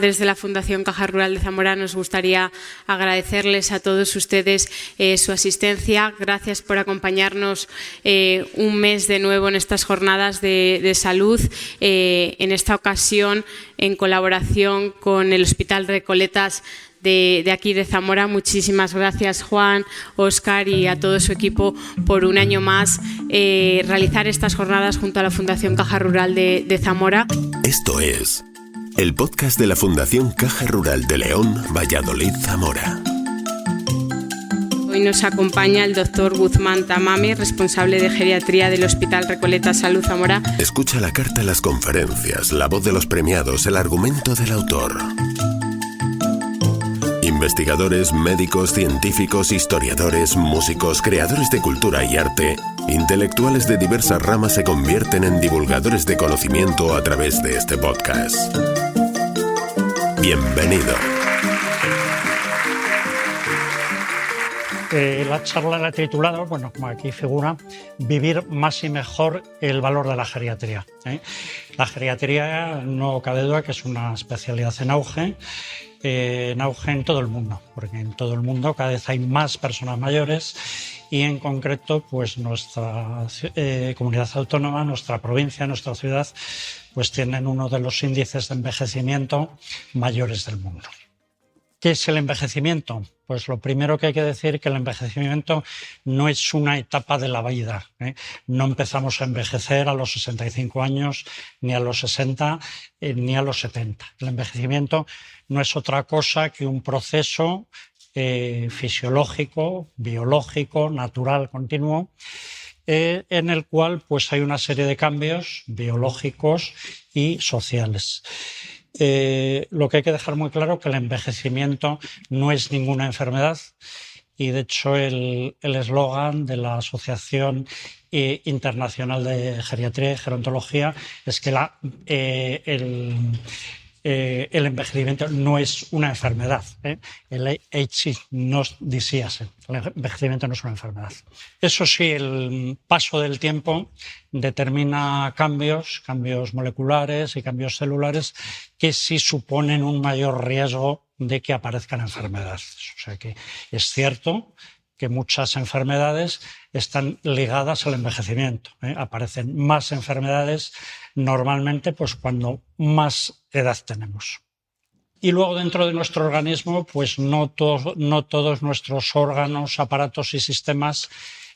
Desde la Fundación Caja Rural de Zamora nos gustaría agradecerles a todos ustedes su asistencia. Gracias por acompañarnos un mes de nuevo en estas jornadas de salud, en esta ocasión en colaboración con el Hospital Recoletas de aquí de Zamora. Muchísimas gracias, Juan, Óscar y a todo su equipo por un año más realizar estas jornadas junto a la Fundación Caja Rural de Zamora. Esto es el podcast de la Fundación Caja Rural de León, Valladolid, Zamora. Hoy nos acompaña el doctor Guzmán Tamame, responsable de geriatría del Hospital Recoletas Salud Zamora. Escucha la carta, las conferencias, la voz de los premiados, el argumento del autor. Investigadores, médicos, científicos, historiadores, músicos, creadores de cultura y arte, intelectuales de diversas ramas se convierten en divulgadores de conocimiento a través de este podcast. Bienvenido. La charla la he titulado, bueno, como aquí figura, Vivir más y mejor el valor de la geriatría. La geriatría, no cabe duda que es una especialidad en auge en todo el mundo, porque en todo el mundo cada vez hay más personas mayores y en concreto pues nuestra comunidad autónoma, nuestra provincia, nuestra ciudad, pues tienen uno de los índices de envejecimiento mayores del mundo. ¿Qué es el envejecimiento? Pues lo primero que hay que decir es que el envejecimiento no es una etapa de la vida. No empezamos a envejecer a los 65 años, ni a los 60, ni a los 70. El envejecimiento no es otra cosa que un proceso fisiológico, biológico, natural, continuo, en el cual pues, hay una serie de cambios biológicos y sociales. Lo que hay que dejar muy claro es que el envejecimiento no es ninguna enfermedad y de hecho el eslogan de la Asociación Internacional de Geriatría y Gerontología es que el envejecimiento no es una enfermedad. El aging not disease. El envejecimiento no es una enfermedad. Eso sí, el paso del tiempo determina cambios moleculares y cambios celulares que sí suponen un mayor riesgo de que aparezcan enfermedades. O sea que es cierto que muchas enfermedades están ligadas al envejecimiento. Aparecen más enfermedades normalmente pues, cuando más edad tenemos. Y luego dentro de nuestro organismo, pues no todos nuestros órganos, aparatos y sistemas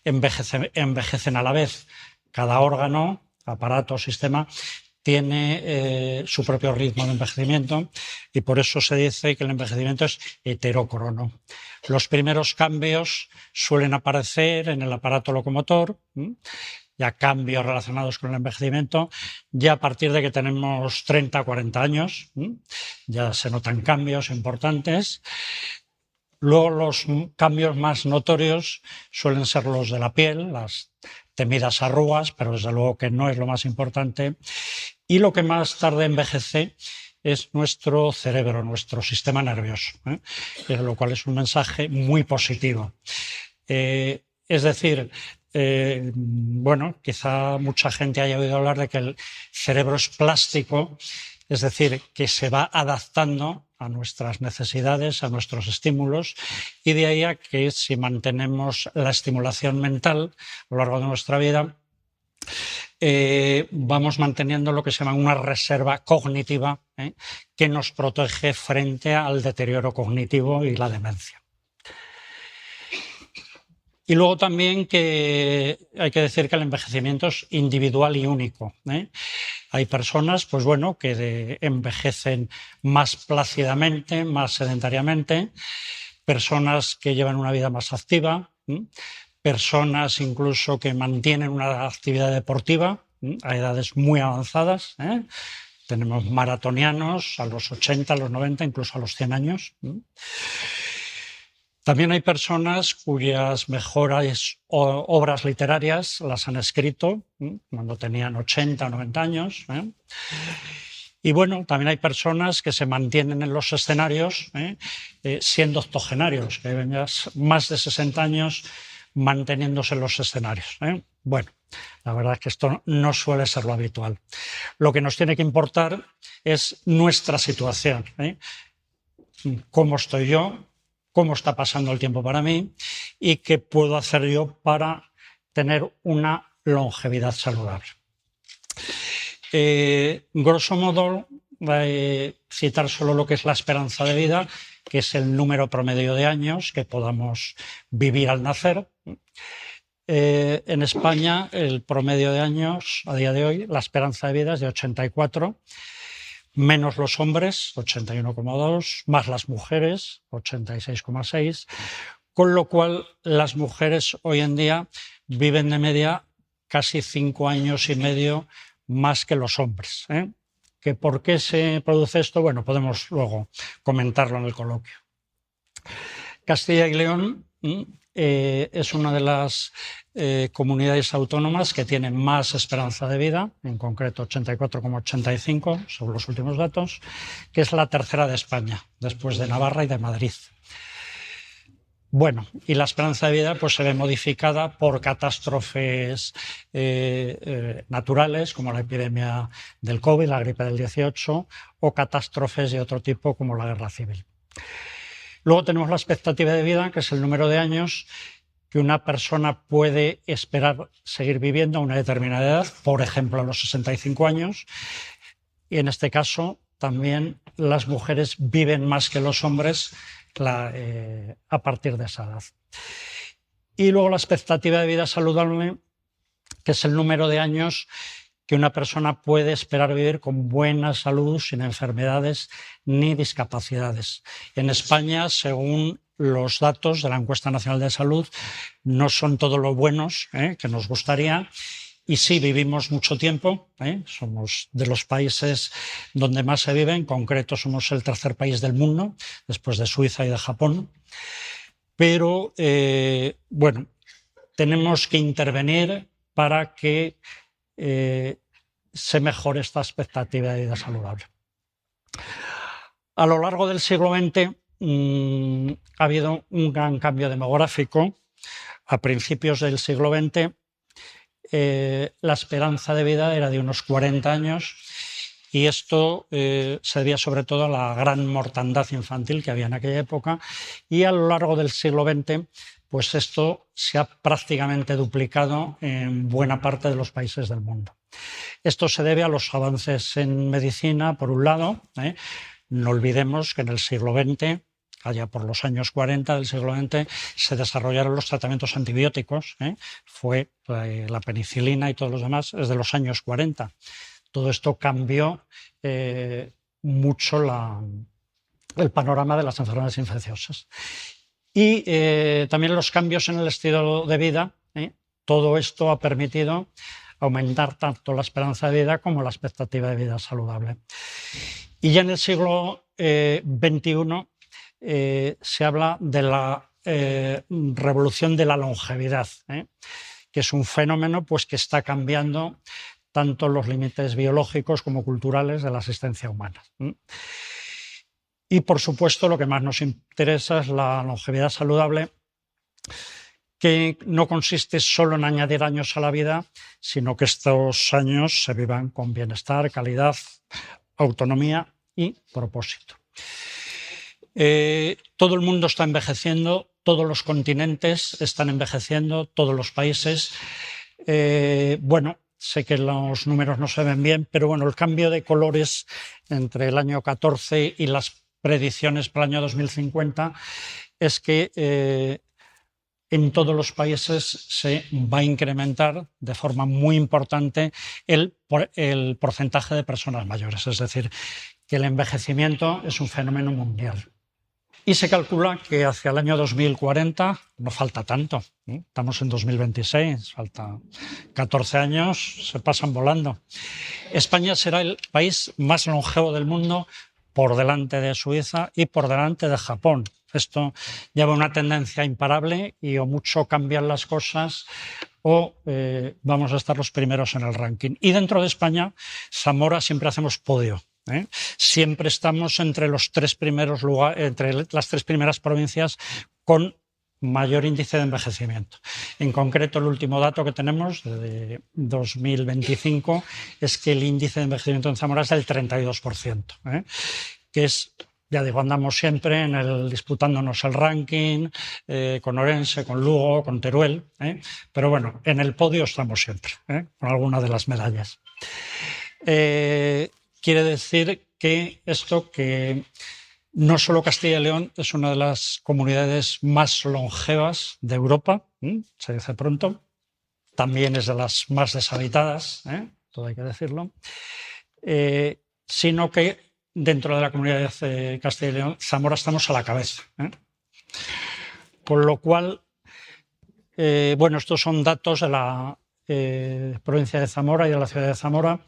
envejecen a la vez. Cada órgano, aparato o sistema tiene su propio ritmo de envejecimiento y por eso se dice que el envejecimiento es heterócrono. Los primeros cambios suelen aparecer en el aparato locomotor, ya cambios relacionados con el envejecimiento, ya a partir de que tenemos 30 o 40 años, ya se notan cambios importantes. Luego los cambios más notorios suelen ser los de la piel, las temidas arrugas, pero desde luego que no es lo más importante. Y lo que más tarde envejece es nuestro cerebro, nuestro sistema nervioso, lo cual es un mensaje muy positivo. Es decir, bueno, quizá mucha gente haya oído hablar de que el cerebro es plástico, es decir, que se va adaptando a nuestras necesidades, a nuestros estímulos, y de ahí a que si mantenemos la estimulación mental a lo largo de nuestra vida, vamos manteniendo lo que se llama una reserva cognitiva que nos protege frente al deterioro cognitivo y la demencia. Y luego también que hay que decir que el envejecimiento es individual y único. Hay personas, pues bueno, que envejecen más plácidamente, más sedentariamente, personas que llevan una vida más activa, personas incluso que mantienen una actividad deportiva a edades muy avanzadas. Tenemos maratonianos a los 80, a los 90, incluso a los 100 años. También hay personas cuyas mejores obras literarias las han escrito cuando tenían 80 o 90 años. Y bueno, también hay personas que se mantienen en los escenarios siendo octogenarios, que llevan ya más de 60 años manteniéndose en los escenarios. Bueno, la verdad es que esto no suele ser lo habitual. Lo que nos tiene que importar es nuestra situación, ¿eh? Cómo estoy yo, cómo está pasando el tiempo para mí y qué puedo hacer yo para tener una longevidad saludable. Grosso modo, voy a citar solo lo que es la esperanza de vida, que es el número promedio de años que podamos vivir al nacer. En España, el promedio de años, a día de hoy, la esperanza de vida es de 84, menos los hombres, 81,2, más las mujeres, 86,6, con lo cual las mujeres hoy en día viven de media casi 5 años y medio más que los hombres, ¿eh? ¿Que por qué se produce esto? Bueno, podemos luego comentarlo en el coloquio. Castilla y León es una de las comunidades autónomas que tiene más esperanza de vida, en concreto 84,85 sobre los últimos datos, que es la tercera de España, después de Navarra y de Madrid. Bueno, y la esperanza de vida pues se ve modificada por catástrofes naturales, como la epidemia del COVID, la gripe del 18, o catástrofes de otro tipo, como la guerra civil. Luego tenemos la expectativa de vida, que es el número de años que una persona puede esperar seguir viviendo a una determinada edad, por ejemplo a los 65 años, y en este caso también las mujeres viven más que los hombres a partir de esa edad. Y luego la expectativa de vida saludable, que es el número de años que una persona puede esperar vivir con buena salud, sin enfermedades ni discapacidades. En España, según los datos de la Encuesta Nacional de Salud, no son todos los buenos que nos gustaría. Y sí, vivimos mucho tiempo, somos de los países donde más se vive, en concreto somos el tercer país del mundo, después de Suiza y de Japón. Pero, bueno, tenemos que intervenir para que se mejore esta expectativa de vida saludable. A lo largo del siglo XX ha habido un gran cambio demográfico. A principios del siglo XX la esperanza de vida era de unos 40 años y esto se debía sobre todo a la gran mortandad infantil que había en aquella época, y a lo largo del siglo XX pues esto se ha prácticamente duplicado en buena parte de los países del mundo. Esto se debe a los avances en medicina, por un lado. No olvidemos que en el siglo XX, allá por los años 40 del siglo XX, se desarrollaron los tratamientos antibióticos. Fue la penicilina y todos los demás desde los años 40. Todo esto cambió mucho el panorama de las enfermedades infecciosas. Y también los cambios en el estilo de vida. Todo esto ha permitido aumentar tanto la esperanza de vida como la expectativa de vida saludable. Y ya en el siglo XXI se habla de la revolución de la longevidad, que es un fenómeno pues, que está cambiando tanto los límites biológicos como culturales de la existencia humana. Y, por supuesto, lo que más nos interesa es la longevidad saludable, que no consiste solo en añadir años a la vida, sino que estos años se vivan con bienestar, calidad, autonomía y propósito. Todo el mundo está envejeciendo, todos los continentes están envejeciendo, todos los países. Bueno, sé que los números no se ven bien, pero bueno, el cambio de colores entre el año 14 y las predicciones para el año 2050 es que en todos los países se va a incrementar de forma muy importante el porcentaje de personas mayores. Es decir, que el envejecimiento es un fenómeno mundial. Y se calcula que hacia el año 2040, no falta tanto, estamos en 2026, falta 14 años, se pasan volando. España será el país más longevo del mundo, por delante de Suiza y por delante de Japón. Esto lleva una tendencia imparable y o mucho cambian las cosas o vamos a estar los primeros en el ranking. Y dentro de España, Zamora siempre hacemos podio. Siempre estamos entre los tres primeros lugares, entre las tres primeras provincias con mayor índice de envejecimiento. En concreto, el último dato que tenemos de 2025 es que el índice de envejecimiento en Zamora es del 32%, que es, ya digo, andamos siempre disputándonos el ranking con Orense, con Lugo, con Teruel, pero bueno, en el podio estamos siempre, con alguna de las medallas. Quiere decir que no solo Castilla y León es una de las comunidades más longevas de Europa, se dice pronto, también es de las más deshabitadas, todo hay que decirlo, sino que dentro de la comunidad de Castilla y León, Zamora estamos a la cabeza. Con lo cual, bueno, estos son datos de la provincia de Zamora y de la ciudad de Zamora.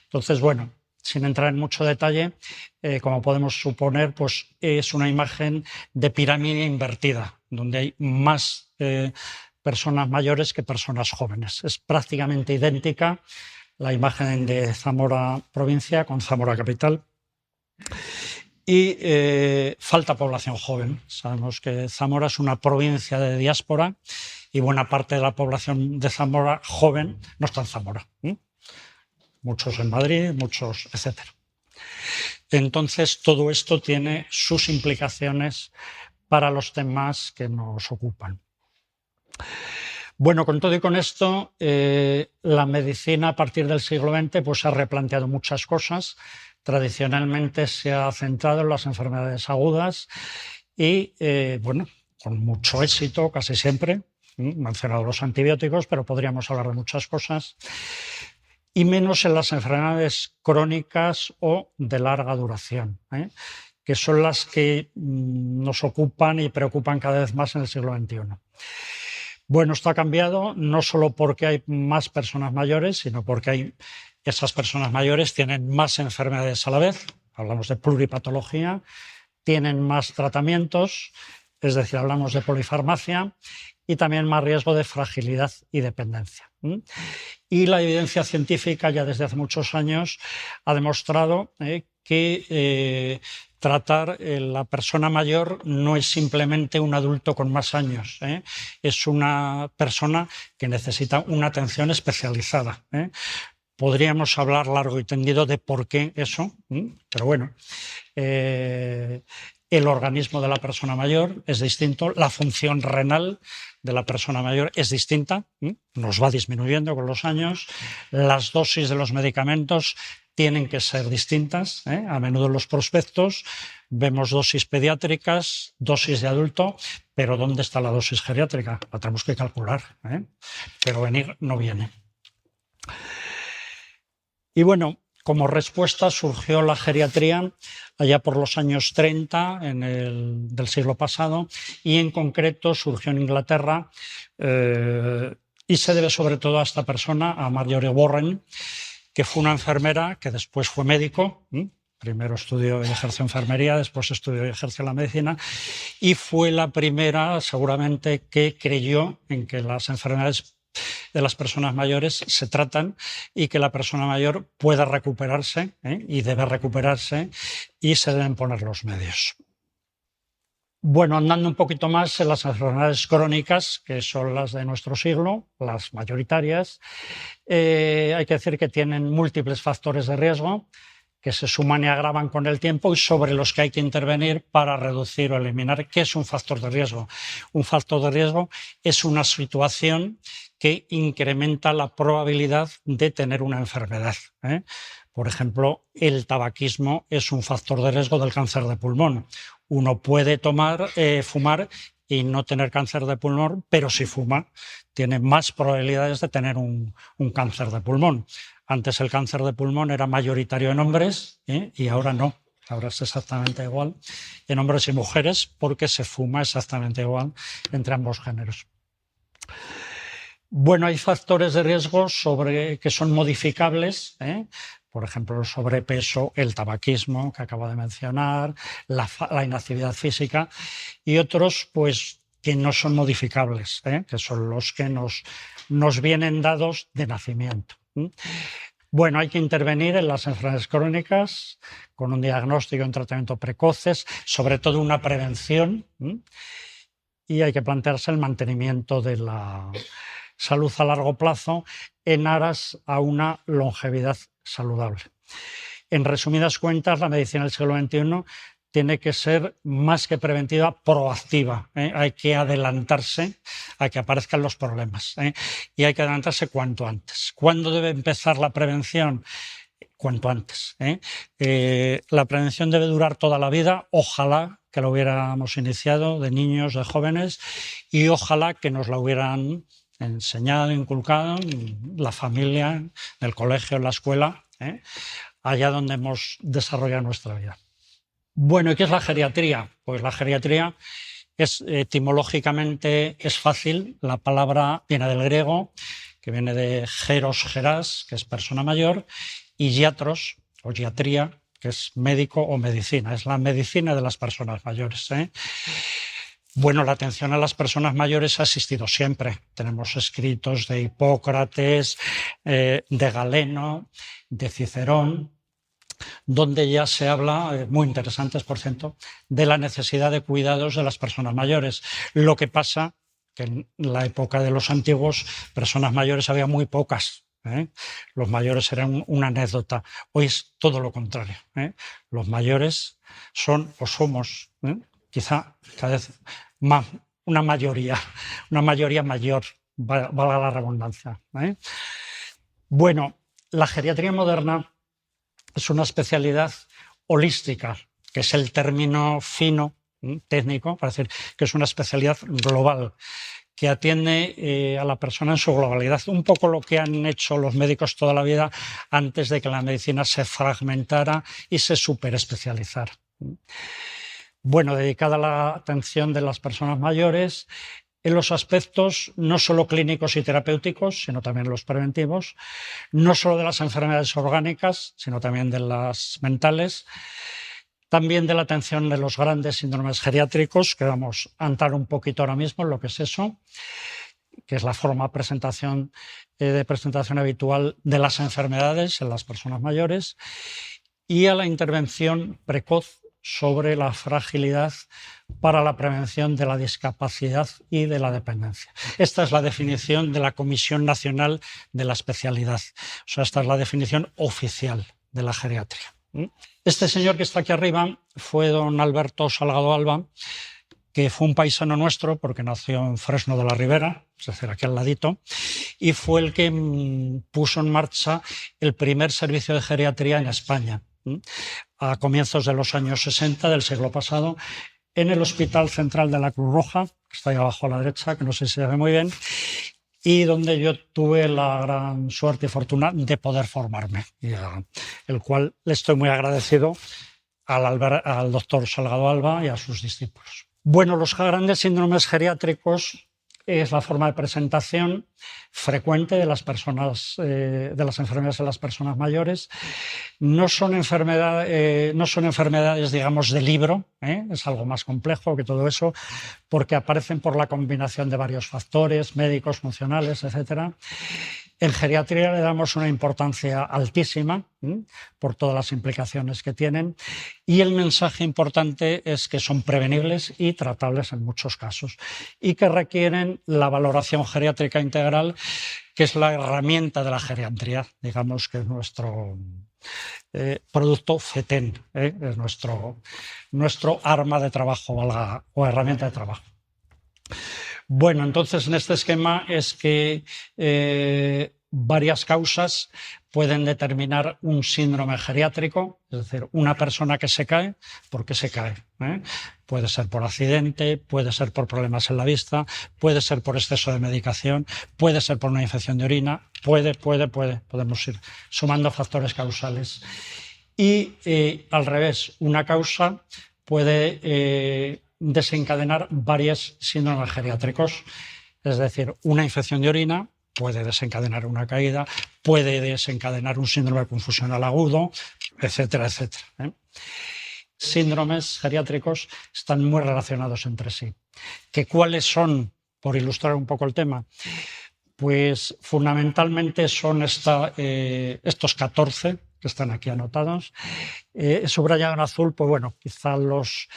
Entonces, bueno, sin entrar en mucho detalle, como podemos suponer, pues es una imagen de pirámide invertida, donde hay más personas mayores que personas jóvenes. Es prácticamente idéntica la imagen de Zamora provincia con Zamora capital. Y falta población joven. Sabemos que Zamora es una provincia de diáspora y buena parte de la población de Zamora joven no está en Zamora. Muchos en Madrid, muchos, etc. Entonces, todo esto tiene sus implicaciones para los temas que nos ocupan. Bueno, con todo y con esto, la medicina a partir del siglo XX pues, ha replanteado muchas cosas. Tradicionalmente se ha centrado en las enfermedades agudas y, bueno, con mucho éxito casi siempre. He mencionado los antibióticos, pero podríamos hablar de muchas cosas. Y menos en las enfermedades crónicas o de larga duración, que son las que nos ocupan y preocupan cada vez más en el siglo XXI. Bueno, esto ha cambiado no solo porque hay más personas mayores, sino porque esas personas mayores tienen más enfermedades a la vez, hablamos de pluripatología, tienen más tratamientos, es decir, hablamos de polifarmacia, y también más riesgo de fragilidad y dependencia. Y la evidencia científica ya desde hace muchos años ha demostrado que tratar la persona mayor no es simplemente un adulto con más años, es una persona que necesita una atención especializada. Podríamos hablar largo y tendido de por qué eso, pero bueno, el organismo de la persona mayor es distinto, la función renal de la persona mayor es distinta, nos va disminuyendo con los años, las dosis de los medicamentos tienen que ser distintas, a menudo en los prospectos vemos dosis pediátricas, dosis de adulto, pero ¿dónde está la dosis geriátrica? La tenemos que calcular, pero venir no viene. Y bueno, como respuesta surgió la geriatría allá por los años 30 del siglo pasado y en concreto surgió en Inglaterra y se debe sobre todo a esta persona, a Marjorie Warren, que fue una enfermera que después fue médico. Primero estudió y ejerció enfermería, después estudió y ejerció la medicina y fue la primera seguramente que creyó en que las enfermedades de las personas mayores se tratan y que la persona mayor pueda recuperarse y debe recuperarse y se deben poner los medios. Bueno, andando un poquito más en las enfermedades crónicas, que son las de nuestro siglo, las mayoritarias, hay que decir que tienen múltiples factores de riesgo que se suman y agravan con el tiempo y sobre los que hay que intervenir para reducir o eliminar. ¿Qué es un factor de riesgo? Un factor de riesgo es una situación que incrementa la probabilidad de tener una enfermedad. Por ejemplo, el tabaquismo es un factor de riesgo del cáncer de pulmón. Uno puede fumar y no tener cáncer de pulmón, pero si fuma tiene más probabilidades de tener un cáncer de pulmón. Antes el cáncer de pulmón era mayoritario en hombres y ahora no. Ahora es exactamente igual en hombres y mujeres porque se fuma exactamente igual entre ambos géneros. Bueno, hay factores de riesgo que son modificables, por ejemplo, el sobrepeso, el tabaquismo que acabo de mencionar, la inactividad física y otros pues que no son modificables, que son los que nos vienen dados de nacimiento. Bueno, hay que intervenir en las enfermedades crónicas con un diagnóstico y un tratamiento precoces, sobre todo una prevención. y hay que plantearse el mantenimiento de la salud a largo plazo en aras a una longevidad saludable. En resumidas cuentas, la medicina del siglo XXI tiene que ser más que preventiva, proactiva. Hay que adelantarse a que aparezcan los problemas y hay que adelantarse cuanto antes. ¿Cuándo debe empezar la prevención? Cuanto antes. La prevención debe durar toda la vida, ojalá que lo hubiéramos iniciado de niños, de jóvenes, y ojalá que nos la hubieran enseñado, inculcado en la familia, en el colegio, en la escuela, allá donde hemos desarrollado nuestra vida. Bueno, ¿y qué es la geriatría? Pues la geriatría etimológicamente es fácil. La palabra viene del griego, que viene de geros, gerás, que es persona mayor, y giatros, o giatría, que es médico o medicina. Es la medicina de las personas mayores. Bueno, la atención a las personas mayores ha existido siempre. Tenemos escritos de Hipócrates, de Galeno, de Cicerón, donde ya se habla, muy interesantes por cierto, de la necesidad de cuidados de las personas mayores. Lo que pasa que en la época de los antiguos personas mayores había muy pocas. Los mayores eran una anécdota. Hoy es todo lo contrario. Los mayores son o somos, quizá cada vez más, una mayoría mayor, valga la redundancia. Bueno, la geriatría moderna es una especialidad holística, que es el término fino, técnico, para decir que es una especialidad global, que atiende a la persona en su globalidad. Un poco lo que han hecho los médicos toda la vida antes de que la medicina se fragmentara y se superespecializara. Bueno, dedicada a la atención de las personas mayores en los aspectos no solo clínicos y terapéuticos, sino también los preventivos, no solo de las enfermedades orgánicas, sino también de las mentales, también de la atención de los grandes síndromes geriátricos, que vamos a entrar un poquito ahora mismo en lo que es eso, que es la forma de presentación habitual de las enfermedades en las personas mayores, y a la intervención precoz sobre la fragilidad para la prevención de la discapacidad y de la dependencia. Esta es la definición de la Comisión Nacional de la Especialidad. O sea, esta es la definición oficial de la geriatría. Este señor que está aquí arriba fue don Alberto Salgado Alba, que fue un paisano nuestro porque nació en Fresno de la Ribera, es decir, aquí al ladito, y fue el que puso en marcha el primer servicio de geriatría en España, a comienzos de los años 60 del siglo pasado, en el Hospital Central de la Cruz Roja, que está ahí abajo a la derecha, que no sé si se ve muy bien, y donde yo tuve la gran suerte y fortuna de poder formarme, y el cual le estoy muy agradecido al doctor Salgado Alba y a sus discípulos. Bueno, los grandes síndromes geriátricos es la forma de presentación frecuente de las personas, de las enfermedades en las personas mayores. No son enfermedades, digamos, de libro, es algo más complejo que todo eso, porque aparecen por la combinación de varios factores médicos, funcionales, etc. En geriatría le damos una importancia altísima por todas las implicaciones que tienen, y el mensaje importante es que son prevenibles y tratables en muchos casos y que requieren la valoración geriátrica integral, que es la herramienta de la geriatría, digamos que es nuestro producto FETEN, es nuestro arma de trabajo o herramienta de trabajo. Bueno, entonces en este esquema es que varias causas pueden determinar un síndrome geriátrico, es decir, una persona que se cae, ¿por qué se cae? Puede ser por accidente, puede ser por problemas en la vista, puede ser por exceso de medicación, puede ser por una infección de orina, podemos ir sumando factores causales. Y al revés, una causa puede desencadenar varios síndromes geriátricos, es decir, una infección de orina puede desencadenar una caída, puede desencadenar un síndrome confusional agudo, etcétera, etcétera. Síndromes geriátricos están muy relacionados entre sí. ¿Cuáles son, por ilustrar un poco el tema? Pues fundamentalmente son estos 14 que están aquí anotados. He subrayado en azul, pues bueno, quizá los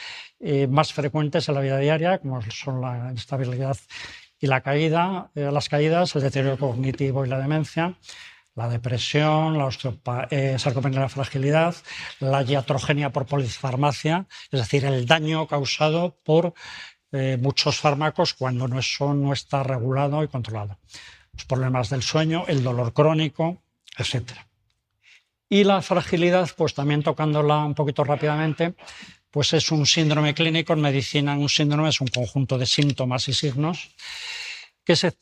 más frecuentes en la vida diaria, como son la instabilidad y la caída, las caídas, el deterioro cognitivo y la demencia, la depresión, la sarcopenia y la fragilidad, la iatrogenia por polifarmacia, es decir, el daño causado por muchos fármacos cuando eso no está regulado y controlado. Los problemas del sueño, el dolor crónico, etc. Y la fragilidad, pues también tocándola un poquito rápidamente, pues es un síndrome clínico. En medicina, un síndrome es un conjunto de síntomas y signos que se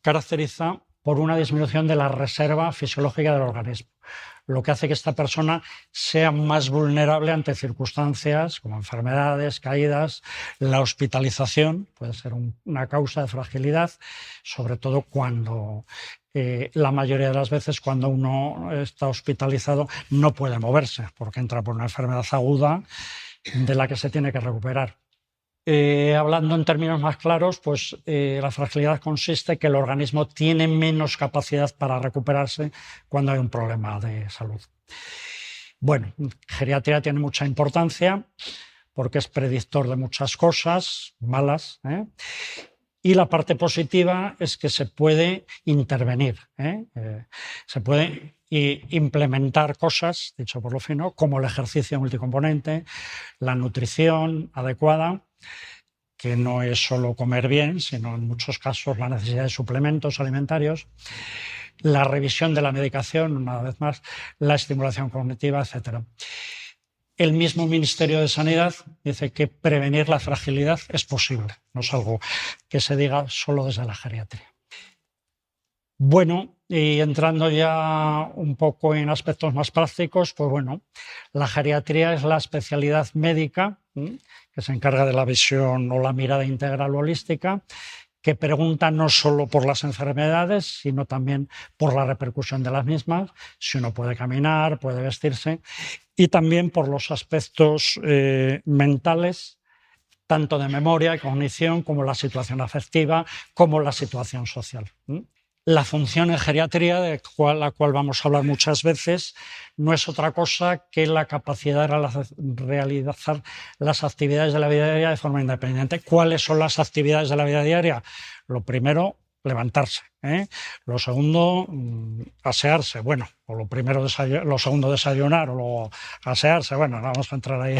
caracteriza por una disminución de la reserva fisiológica del organismo, lo que hace que esta persona sea más vulnerable ante circunstancias como enfermedades, caídas. La hospitalización puede ser una causa de fragilidad, sobre todo cuando la mayoría de las veces cuando uno está hospitalizado no puede moverse porque entra por una enfermedad aguda de la que se tiene que recuperar. Hablando en términos más claros, pues la fragilidad consiste en que el organismo tiene menos capacidad para recuperarse cuando hay un problema de salud. Bueno, geriatría tiene mucha importancia porque es predictor de muchas cosas malas, y la parte positiva es que se puede intervenir, se puede implementar cosas, dicho por lo fino, como el ejercicio multicomponente, la nutrición adecuada, que no es solo comer bien, sino en muchos casos la necesidad de suplementos alimentarios, la revisión de la medicación, una vez más, la estimulación cognitiva, etc. El mismo Ministerio de Sanidad dice que prevenir la fragilidad es posible, no es algo que se diga solo desde la geriatría. Bueno, y entrando ya un poco en aspectos más prácticos, pues bueno, la geriatría es la especialidad médica que se encarga de la visión o la mirada integral holística, que pregunta no solo por las enfermedades, sino también por la repercusión de las mismas, si uno puede caminar, puede vestirse, y también por los aspectos mentales, tanto de memoria y cognición, como la situación afectiva, como la situación social. La función en geriatría, de la cual vamos a hablar muchas veces, no es otra cosa que la capacidad de realizar las actividades de la vida diaria de forma independiente. ¿Cuáles son las actividades de la vida diaria? Lo primero, levantarse. Lo segundo, asearse. Bueno, o lo segundo, desayunar, o luego asearse. Bueno, vamos a entrar ahí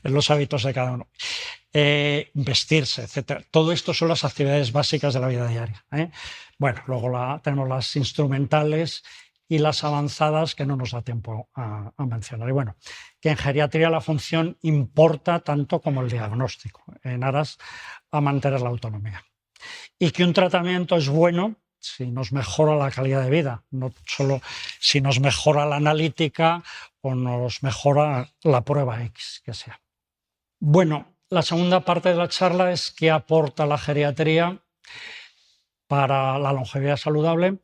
en los hábitos de cada uno. Vestirse, etc. Todo esto son las actividades básicas de la vida diaria. Bueno, luego tenemos las instrumentales y las avanzadas que no nos da tiempo a mencionar. Y bueno, que en geriatría la función importa tanto como el diagnóstico, en aras a mantener la autonomía. Y que un tratamiento es bueno si nos mejora la calidad de vida, no solo si nos mejora la analítica o nos mejora la prueba X, que sea. Bueno, la segunda parte de la charla es qué aporta la geriatría para la longevidad saludable.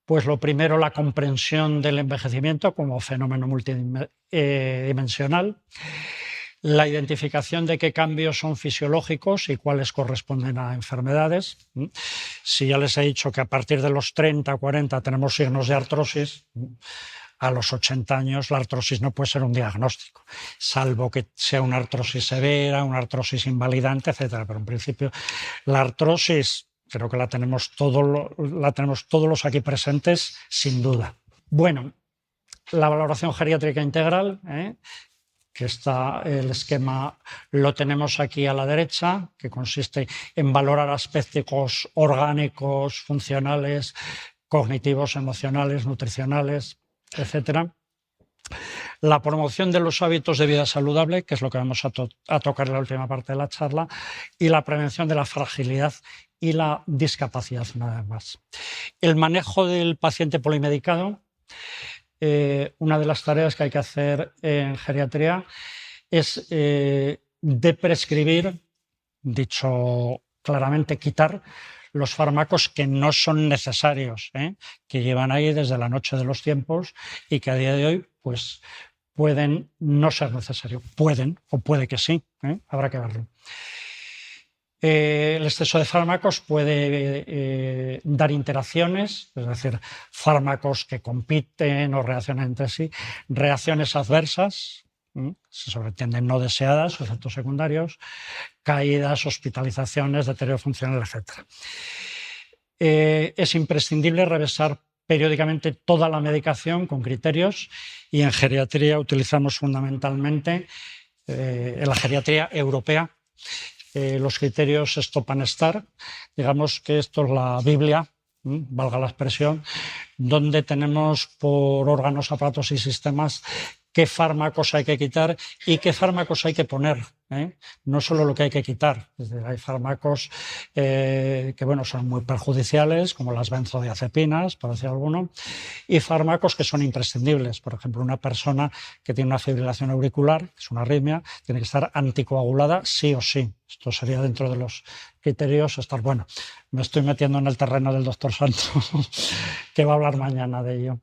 Pues lo primero, la comprensión del envejecimiento como fenómeno multidimensional, la identificación de qué cambios son fisiológicos y cuáles corresponden a enfermedades. Si ya les he dicho que a partir de los 30 o 40 tenemos signos de artrosis, a los 80 años la artrosis no puede ser un diagnóstico, salvo que sea una artrosis severa, una artrosis invalidante, etc. Pero en principio la artrosis creo que la tenemos todos los aquí presentes, sin duda. Bueno, la valoración geriátrica integral, que está el esquema, lo tenemos aquí a la derecha, que consiste en valorar aspectos orgánicos, funcionales, cognitivos, emocionales, nutricionales, etc. La promoción de los hábitos de vida saludable, que es lo que vamos a tocar en la última parte de la charla, y la prevención de la fragilidad y la discapacidad, nada más. El manejo del paciente polimedicado. Una de las tareas que hay que hacer en geriatría es de prescribir, dicho claramente, quitar los fármacos que no son necesarios, que llevan ahí desde la noche de los tiempos y que a día de hoy pues, pueden no ser necesarios. Pueden, o puede que sí, habrá que verlo. El exceso de fármacos puede dar interacciones, es decir, fármacos que compiten o reaccionan entre sí, reacciones adversas, se sobreentienden no deseadas o efectos secundarios, caídas, hospitalizaciones, deterioro funcional, etc. Es imprescindible revisar periódicamente toda la medicación con criterios, y en geriatría utilizamos fundamentalmente, en la geriatría europea, los criterios Stop and Start. Digamos que esto es la Biblia, valga la expresión, donde tenemos por órganos, aparatos y sistemas qué fármacos hay que quitar y qué fármacos hay que poner, no solo lo que hay que quitar. Es decir, hay fármacos que son muy perjudiciales, como las benzodiazepinas, por decir alguno, y fármacos que son imprescindibles. Por ejemplo, una persona que tiene una fibrilación auricular, que es una arritmia, tiene que estar anticoagulada sí o sí. Esto sería dentro de los criterios estar bueno. Me estoy metiendo en el terreno del doctor Santos, que va a hablar mañana de ello.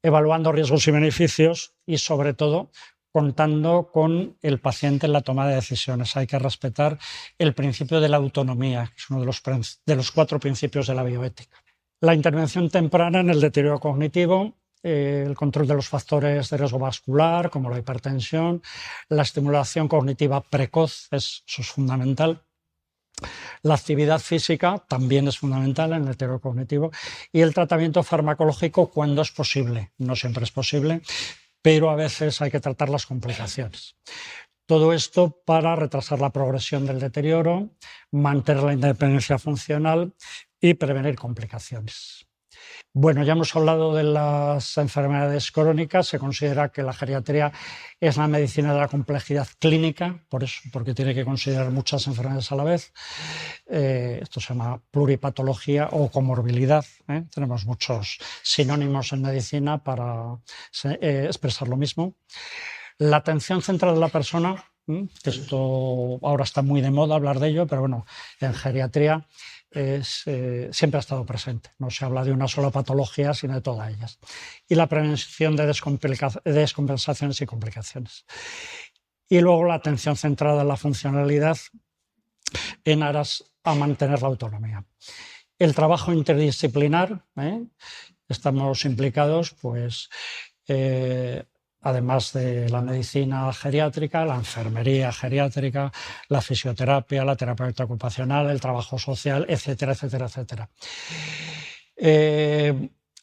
Evaluando riesgos y beneficios y, sobre todo, contando con el paciente en la toma de decisiones. Hay que respetar el principio de la autonomía, que es uno de los 4 principios de la bioética. La intervención temprana en el deterioro cognitivo, el control de los factores de riesgo vascular, como la hipertensión, la estimulación cognitiva precoz, eso es fundamental. La actividad física también es fundamental en el deterioro cognitivo, y el tratamiento farmacológico cuando es posible. No siempre es posible, pero a veces hay que tratar las complicaciones. Todo esto para retrasar la progresión del deterioro, mantener la independencia funcional y prevenir complicaciones. Bueno, ya hemos hablado de las enfermedades crónicas. Se considera que la geriatría es la medicina de la complejidad clínica, por eso, porque tiene que considerar muchas enfermedades a la vez. Esto se llama pluripatología o comorbilidad. Tenemos muchos sinónimos en medicina para expresar lo mismo. La atención central de la persona, esto ahora está muy de moda hablar de ello, pero bueno, en geriatría siempre ha estado presente. No se habla de una sola patología, sino de todas ellas. Y la prevención de descompensaciones y complicaciones. Y luego la atención centrada en la funcionalidad en aras a mantener la autonomía. El trabajo interdisciplinar, estamos implicados, pues, además de la medicina geriátrica, la enfermería geriátrica, la fisioterapia, la terapeuta ocupacional, el trabajo social, etcétera, etcétera, etcétera.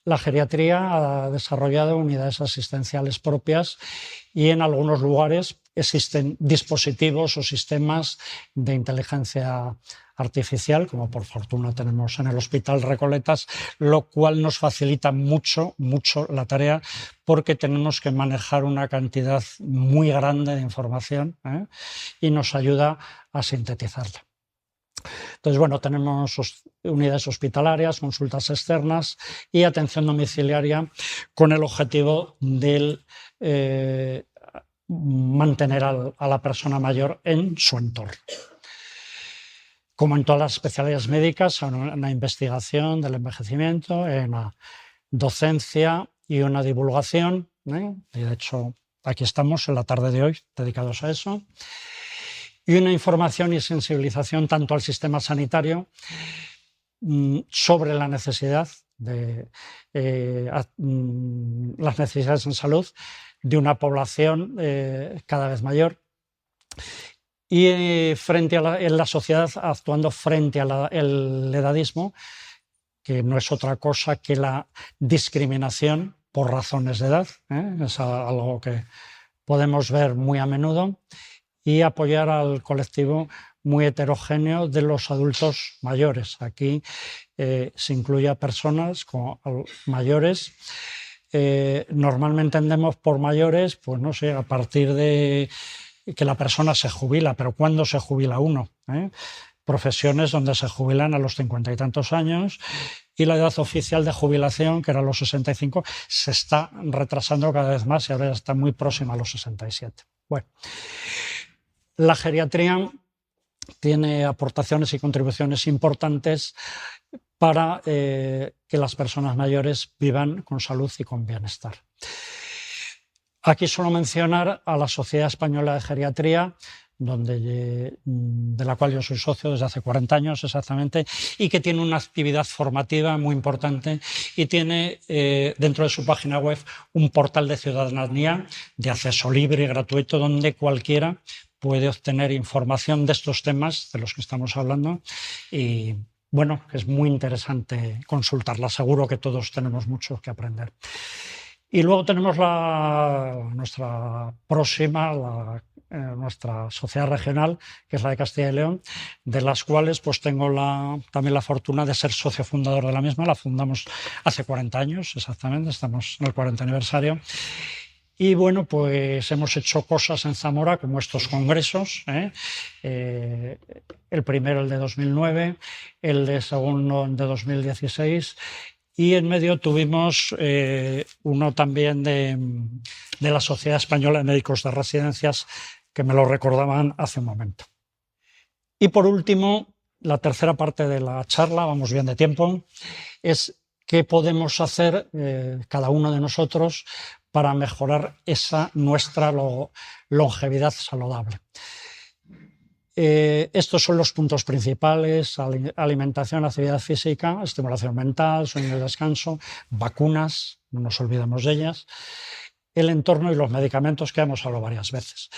La geriatría ha desarrollado unidades asistenciales propias y en algunos lugares existen dispositivos o sistemas de inteligencia artificial, como por fortuna tenemos en el Hospital Recoletas, lo cual nos facilita mucho la tarea, porque tenemos que manejar una cantidad muy grande de información y nos ayuda a sintetizarla. Entonces, bueno, tenemos unidades hospitalarias, consultas externas y atención domiciliaria con el objetivo de mantener a la persona mayor en su entorno. Como en todas las especialidades médicas, una investigación del envejecimiento, una docencia y una divulgación. Y de hecho, aquí estamos en la tarde de hoy dedicados a eso. Y una información y sensibilización tanto al sistema sanitario sobre la necesidad las necesidades en salud de una población cada vez mayor, y en la sociedad actuando frente al edadismo, que no es otra cosa que la discriminación por razones de edad. Es algo que podemos ver muy a menudo, y apoyar al colectivo muy heterogéneo de los adultos mayores. Aquí se incluye a personas mayores. Normalmente entendemos por mayores, pues no sé, a partir de que la persona se jubila, pero ¿cuándo se jubila uno? Profesiones donde se jubilan a los 50 y tantos años, y la edad oficial de jubilación, que era los 65, se está retrasando cada vez más y ahora está muy próxima a los 67. Bueno, la geriatría tiene aportaciones y contribuciones importantes para que las personas mayores vivan con salud y con bienestar. Aquí suelo mencionar a la Sociedad Española de Geriatría, de la cual yo soy socio desde hace 40 años exactamente, y que tiene una actividad formativa muy importante y tiene dentro de su página web un portal de ciudadanía de acceso libre y gratuito donde cualquiera puede obtener información de estos temas de los que estamos hablando y bueno, es muy interesante consultarla. Seguro que todos tenemos mucho que aprender. Y luego tenemos nuestra próxima, nuestra sociedad regional, que es la de Castilla y León, de las cuales pues tengo también la fortuna de ser socio fundador de la misma. La fundamos hace 40 años, exactamente, estamos en el 40 aniversario. Y bueno, pues hemos hecho cosas en Zamora como estos congresos, el primero, el de 2009, el segundo, el de 2016, y en medio tuvimos uno también de la Sociedad Española de Médicos de Residencias, que me lo recordaban hace un momento. Y por último, la tercera parte de la charla, vamos bien de tiempo, es qué podemos hacer cada uno de nosotros para mejorar esa nuestra longevidad saludable. Estos son los puntos principales: alimentación, actividad física, estimulación mental, sueño y descanso, vacunas, no nos olvidemos de ellas, el entorno y los medicamentos, que hemos hablado varias veces.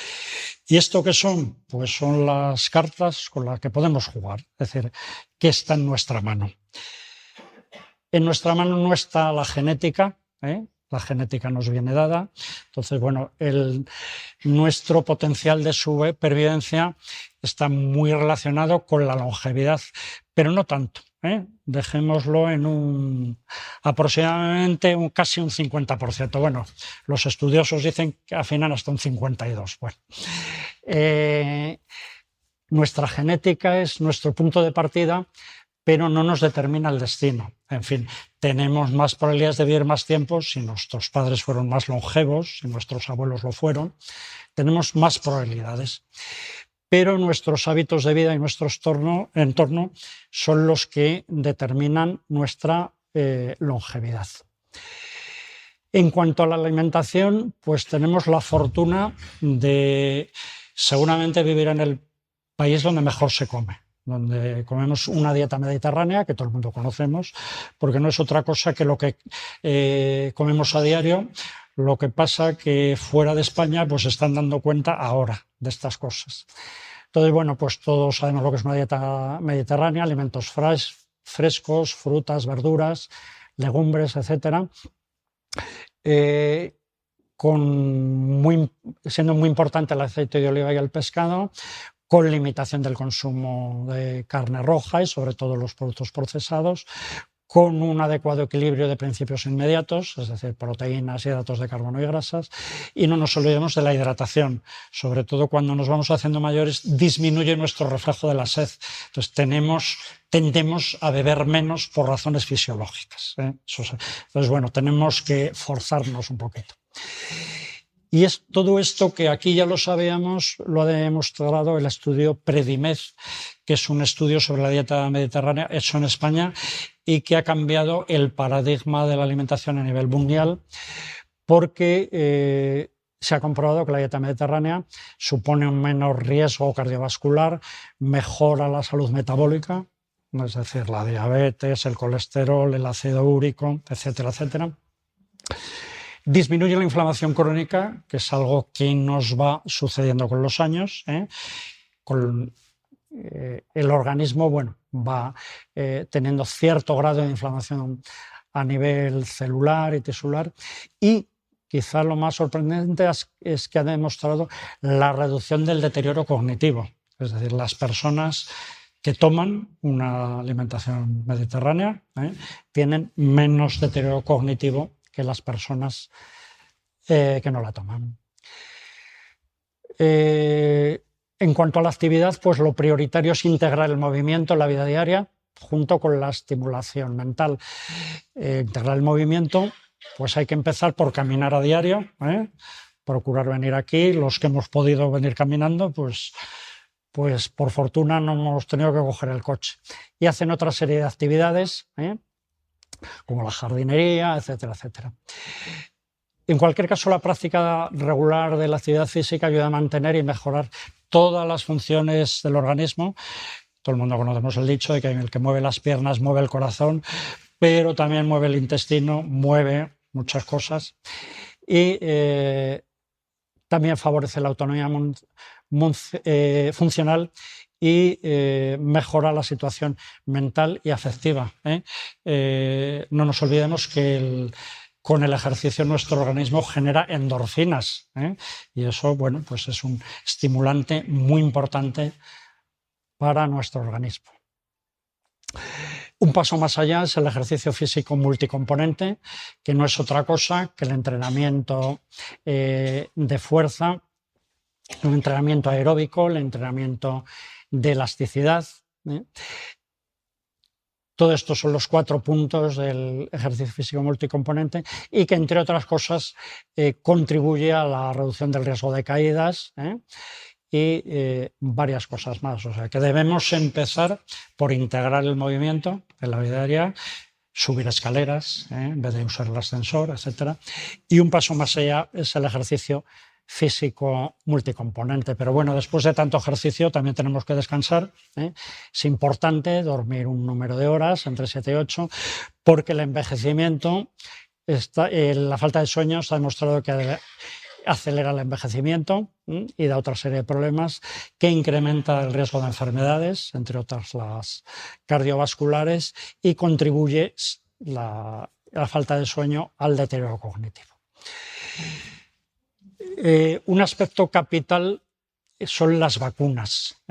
¿Y esto qué son? Pues son las cartas con las que podemos jugar, es decir, ¿qué está en nuestra mano? En nuestra mano no está la genética, la genética nos viene dada. Entonces, bueno, nuestro potencial de supervivencia está muy relacionado con la longevidad, pero no tanto. Dejémoslo en aproximadamente casi un 50%. Bueno, los estudiosos dicen que al final hasta un 52%. Bueno, nuestra genética es nuestro punto de partida, pero no nos determina el destino. En fin, tenemos más probabilidades de vivir más tiempo si nuestros padres fueron más longevos, si nuestros abuelos lo fueron. Tenemos más probabilidades. Pero nuestros hábitos de vida y nuestro entorno son los que determinan nuestra longevidad. En cuanto a la alimentación, pues tenemos la fortuna de seguramente vivir en el país donde mejor se come, donde comemos una dieta mediterránea, que todo el mundo conocemos, porque no es otra cosa que lo que comemos a diario. Lo que pasa que fuera de España pues se están dando cuenta ahora de estas cosas. Entonces, bueno, pues todos sabemos lo que es una dieta mediterránea: alimentos frescos, frutas, verduras, legumbres, etcétera. Siendo muy importante el aceite de oliva y el pescado, con limitación del consumo de carne roja y sobre todo los productos procesados, con un adecuado equilibrio de principios inmediatos, es decir, proteínas, hidratos de carbono y grasas, y no nos olvidemos de la hidratación. Sobre todo cuando nos vamos haciendo mayores, disminuye nuestro reflejo de la sed. Entonces tendemos a beber menos por razones fisiológicas. Entonces, bueno, tenemos que forzarnos un poquito. Y es todo esto que aquí ya lo sabíamos, lo ha demostrado el estudio Predimed, que es un estudio sobre la dieta mediterránea hecho en España y que ha cambiado el paradigma de la alimentación a nivel mundial, porque se ha comprobado que la dieta mediterránea supone un menor riesgo cardiovascular, mejora la salud metabólica, es decir, la diabetes, el colesterol, el ácido úrico, etcétera, etcétera. Disminuye la inflamación crónica, que es algo que nos va sucediendo con los años. El organismo, bueno, va teniendo cierto grado de inflamación a nivel celular y tisular, y quizá lo más sorprendente es que ha demostrado la reducción del deterioro cognitivo. Es decir, las personas que toman una alimentación mediterránea tienen menos deterioro cognitivo que las personas que no la toman. En cuanto a la actividad, pues lo prioritario es integrar el movimiento en la vida diaria junto con la estimulación mental. Integrar el movimiento, pues hay que empezar por caminar a diario, procurar venir aquí. Los que hemos podido venir caminando, pues por fortuna no hemos tenido que coger el coche. Y hacen otra serie de actividades, como la jardinería, etcétera, etcétera. En cualquier caso, la práctica regular de la actividad física ayuda a mantener y mejorar todas las funciones del organismo. Todo el mundo conocemos el dicho de que el que mueve las piernas mueve el corazón, pero también mueve el intestino, mueve muchas cosas y también favorece la autonomía funcional y mejora la situación mental y afectiva. No nos olvidemos que con el ejercicio nuestro organismo genera endorfinas, y eso, bueno, pues es un estimulante muy importante para nuestro organismo. Un paso más allá es el ejercicio físico multicomponente, que no es otra cosa que el entrenamiento de fuerza, un entrenamiento aeróbico, el entrenamiento de elasticidad. Todo esto son los 4 puntos del ejercicio físico multicomponente y que, entre otras cosas, contribuye a la reducción del riesgo de caídas y varias cosas más. O sea, que debemos empezar por integrar el movimiento en la vida diaria, subir escaleras en vez de usar el ascensor, etc. Y un paso más allá es el ejercicio físico multicomponente. Pero bueno, después de tanto ejercicio también tenemos que descansar. Es importante dormir un número de horas, entre 7 y 8, porque el envejecimiento, la falta de sueño está demostrado que acelera el envejecimiento y da otra serie de problemas, que incrementa el riesgo de enfermedades, entre otras las cardiovasculares, y contribuye la falta de sueño al deterioro cognitivo. Un aspecto capital son las vacunas.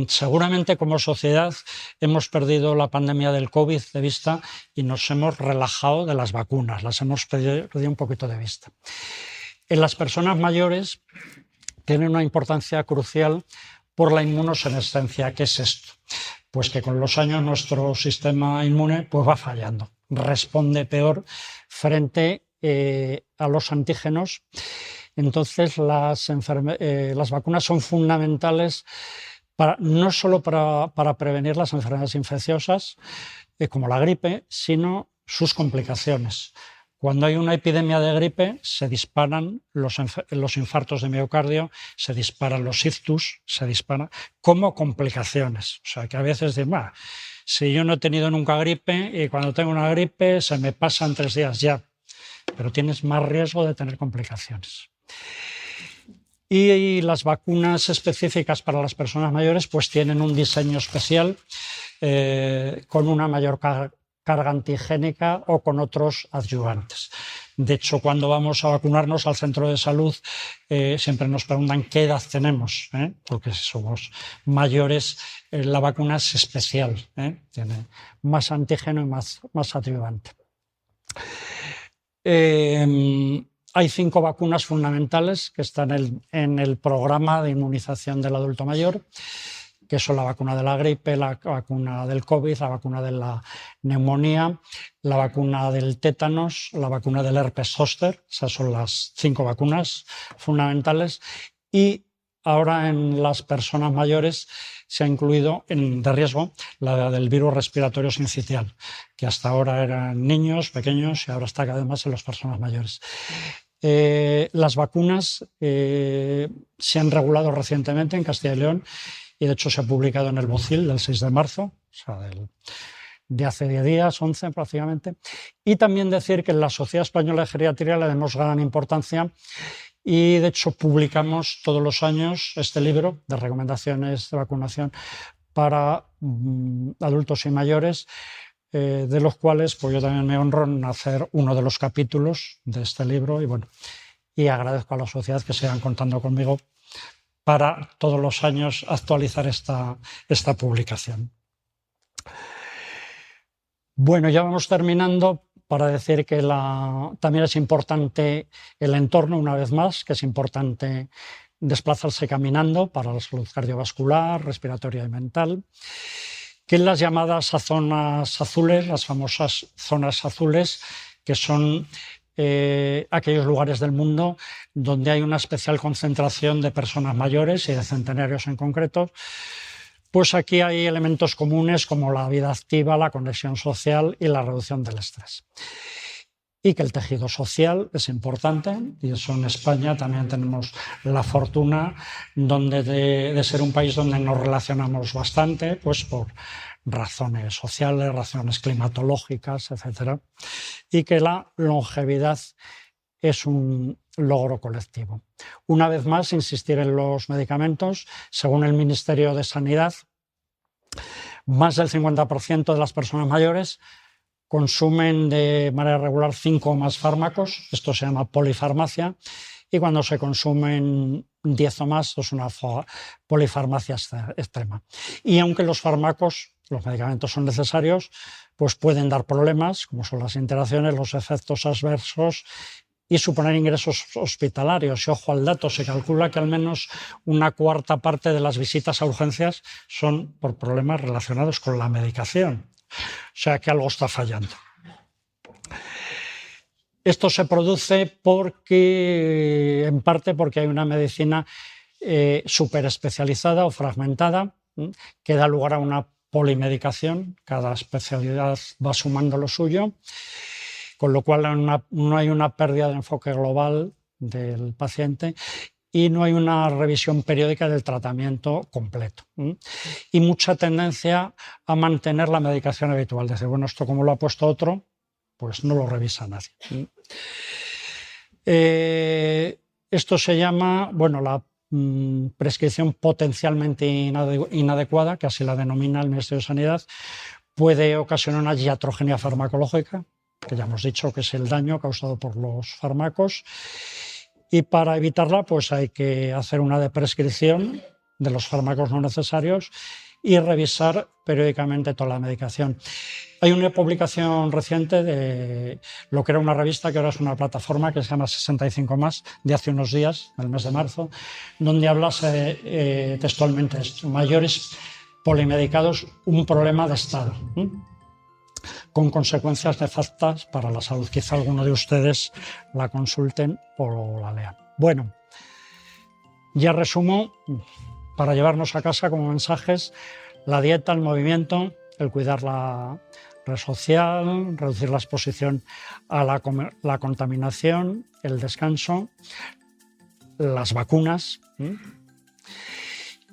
Seguramente como sociedad hemos perdido la pandemia del COVID de vista y nos hemos relajado de las vacunas, las hemos perdido un poquito de vista. En las personas mayores tienen una importancia crucial por la inmunosenescencia. ¿Qué es esto? Pues que con los años nuestro sistema inmune pues va fallando, responde peor frente a los antígenos. Entonces las vacunas son fundamentales no solo para prevenir las enfermedades infecciosas como la gripe, sino sus complicaciones. Cuando hay una epidemia de gripe se disparan los infartos de miocardio, se disparan los ictus, se disparan como complicaciones. O sea que a veces dicen, si yo no he tenido nunca gripe y cuando tengo una gripe se me pasan 3 días ya, pero tienes más riesgo de tener complicaciones. Y las vacunas específicas para las personas mayores pues tienen un diseño especial con una mayor carga antigénica o con otros adyuvantes. De hecho, cuando vamos a vacunarnos al centro de salud siempre nos preguntan qué edad tenemos, porque si somos mayores la vacuna es especial, tiene más antígeno y más adyuvante. Hay 5 vacunas fundamentales que están en el programa de inmunización del adulto mayor, que son la vacuna de la gripe, la vacuna del COVID, la vacuna de la neumonía, la vacuna del tétanos, la vacuna del herpes zóster. Esas son las 5 vacunas fundamentales. Y ahora en las personas mayores se ha incluido de riesgo la del virus respiratorio sincitial, que hasta ahora eran niños pequeños y ahora está cada vez más en las personas mayores. Las vacunas se han regulado recientemente en Castilla y León y de hecho se ha publicado en el BOCIL del 6 de marzo, o sea, de hace 10 días, 11 prácticamente. Y también decir que en la Sociedad Española de Geriatría le damos gran importancia y de hecho publicamos todos los años este libro de recomendaciones de vacunación para adultos y mayores, de los cuales pues yo también me honro en hacer uno de los capítulos de este libro y agradezco a la sociedad que sigan contando conmigo para todos los años actualizar esta publicación. Bueno, ya vamos terminando para decir que también es importante el entorno, una vez más, que es importante desplazarse caminando para la salud cardiovascular, respiratoria y mental, que en las llamadas zonas azules, las famosas zonas azules, que son aquellos lugares del mundo donde hay una especial concentración de personas mayores y de centenarios en concreto, pues aquí hay elementos comunes como la vida activa, la conexión social y la reducción del estrés. y que el tejido social es importante, y eso en España también tenemos la fortuna de ser un país donde nos relacionamos bastante, pues por razones sociales, razones climatológicas, etc. Y que la longevidad es un logro colectivo. Una vez más, insistir en los medicamentos. Según el Ministerio de Sanidad, más del 50% de las personas mayores consumen de manera regular 5 o más fármacos, esto se llama polifarmacia, y cuando se consumen 10 o más, esto es una polifarmacia extrema. Y aunque los medicamentos son necesarios, pues pueden dar problemas, como son las interacciones, los efectos adversos y suponer ingresos hospitalarios. Y ojo al dato, se calcula que al menos una cuarta parte de las visitas a urgencias son por problemas relacionados con la medicación. O sea que algo está fallando. Esto se produce en parte porque hay una medicina súper especializada o fragmentada que da lugar a una polimedicación. Cada especialidad va sumando lo suyo, con lo cual no hay una pérdida de enfoque global del paciente y no hay una revisión periódica del tratamiento completo. Y mucha tendencia a mantener la medicación habitual. Dice, bueno, esto como lo ha puesto otro, pues no lo revisa nadie. Esto se llama, bueno, la prescripción potencialmente inadecuada, que así la denomina el Ministerio de Sanidad, puede ocasionar una iatrogenia farmacológica, que ya hemos dicho que es el daño causado por los fármacos. Y para evitarla, pues hay que hacer una deprescripción de los fármacos no necesarios y revisar periódicamente toda la medicación. Hay una publicación reciente de lo que era una revista, que ahora es una plataforma, que se llama 65+, de hace unos días, en el mes de marzo, donde habla textualmente esto: mayores polimedicados, un problema de Estado, con consecuencias nefastas para la salud. Quizá alguno de ustedes la consulten o la lean. Bueno, ya resumo, para llevarnos a casa como mensajes: la dieta, el movimiento, el cuidar la red social, reducir la exposición a la contaminación, el descanso, las vacunas,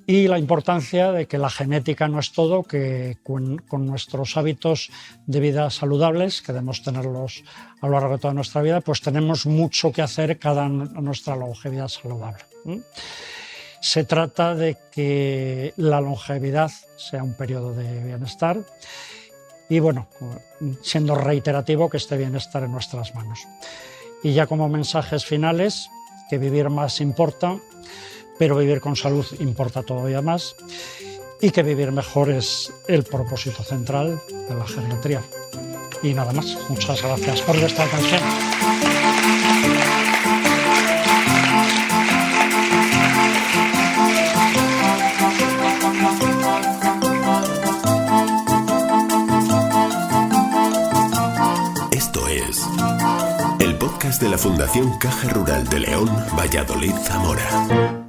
y la importancia de que la genética no es todo, que con nuestros hábitos de vida saludables, que debemos tenerlos a lo largo de toda nuestra vida, pues tenemos mucho que hacer cada nuestra longevidad saludable. Se trata de que la longevidad sea un periodo de bienestar y, bueno, siendo reiterativo, que este bienestar en nuestras manos. Y ya como mensajes finales, que vivir más importa, pero vivir con salud importa todavía más, y que vivir mejor es el propósito central de la geriatría. Y nada más. Muchas gracias por vuestra atención. Esto es el podcast de la Fundación Caja Rural de León, Valladolid, Zamora.